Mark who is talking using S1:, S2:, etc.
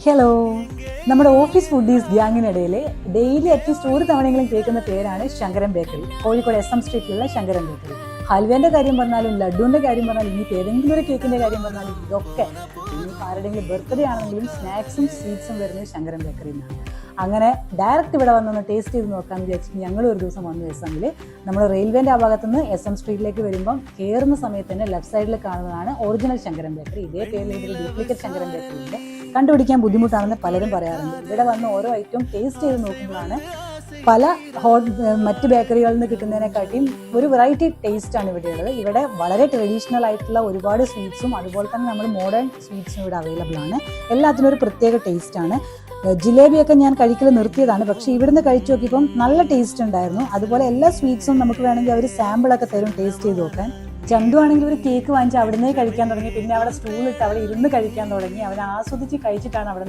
S1: Hello, നമ്മുടെ office foodies ഗ്യാങ്ങിനിടയിൽ daily at least ഒരു തവണയെങ്കിലും കേൾക്കുന്ന പേരാണ് ശങ്കരൻ ബേക്കറി. കോഴിക്കോട് SM സ്ട്രീറ്റിലുള്ള ശങ്കരൻ ബേക്കറി. ഹൽവേൻ്റെ കാര്യം പറഞ്ഞാലും ലഡുവിൻ്റെ കാര്യം പറഞ്ഞാലും ഇനിയിപ്പോൾ ഏതെങ്കിലും ഒരു കേക്കിൻ്റെ കാര്യം പറഞ്ഞാലും ഇതൊക്കെ ഇനിയിപ്പോൾ ആരുടെയെങ്കിലും ബർത്ത്ഡേ ആണെങ്കിലും സ്നാക്സും സ്വീറ്റ്സും വരുന്നത് ശങ്കരൻ ബേക്കറിയിൽ നിന്നാണ്. അങ്ങനെ ഡയറക്റ്റ് ഇവിടെ വന്നൊന്ന് ടേസ്റ്റ് ചെയ്ത് നോക്കാമെന്ന് വിചാരിച്ചിട്ട് ഞങ്ങൾ ഒരു ദിവസം വന്നു. SMൽ നമ്മൾ റെയിൽവേൻ്റെ ആ ഭാഗത്തുനിന്ന് SM സ്ട്രീറ്റിലേക്ക് വരുമ്പം കയറുന്ന സമയത്ത് തന്നെ ലെഫ്റ്റ് സൈഡിൽ കാണുന്നതാണ് ഒറിജിനൽ ശങ്കരൻ ബേക്കറി. ഇതേ പേരിൽ ഇതിൽ ഡ്യൂപ്ലിക്കേറ്റ് ശങ്കരൻ ബേക്കറി ഉണ്ട്. കണ്ടുപിടിക്കാൻ ബുദ്ധിമുട്ടാണെന്ന് പലരും പറയാറുണ്ട്. ഇവിടെ വന്ന് ഓരോ ഐറ്റം ടേസ്റ്റ് ചെയ്ത് നോക്കുമ്പോഴാണ് പല മറ്റ് ബേക്കറികളിൽ നിന്ന് കിട്ടുന്നതിനെക്കാട്ടിയും ഒരു വെറൈറ്റി ടേസ്റ്റാണ് ഇവിടെയുള്ളത്. ഇവിടെ വളരെ ട്രഡീഷണൽ ആയിട്ടുള്ള ഒരുപാട് സ്വീറ്റ്സും അതുപോലെ തന്നെ നമ്മൾ മോഡേൺ സ്വീറ്റ്സും ഇവിടെ അവൈലബിൾ ആണ്. എല്ലാത്തിനും ഒരു പ്രത്യേക ടേസ്റ്റാണ്. ജിലേബിയൊക്കെ ഞാൻ കഴിക്കൽ നിർത്തിയതാണ്, പക്ഷേ ഇവിടുന്ന് കഴിച്ചു നോക്കിയപ്പം നല്ല ടേസ്റ്റ് ഉണ്ടായിരുന്നു. അതുപോലെ എല്ലാ സ്വീറ്റ്സും നമുക്ക് വേണമെങ്കിൽ അവർ സാമ്പിളൊക്കെ തരും ടേസ്റ്റ് ചെയ്ത് നോക്കാൻ. ചന്തു ആണെങ്കിൽ ഒരു കേക്ക് വാങ്ങിച്ച് അവിടെ നിന്നേ കഴിക്കാൻ തുടങ്ങി. പിന്നെ അവിടെ സ്റ്റൂളിട്ട് അവിടെ ഇരുന്ന് കഴിക്കാൻ തുടങ്ങി. അവൻ ആസ്വദിച്ച് കഴിച്ചിട്ടാണ് അവിടെ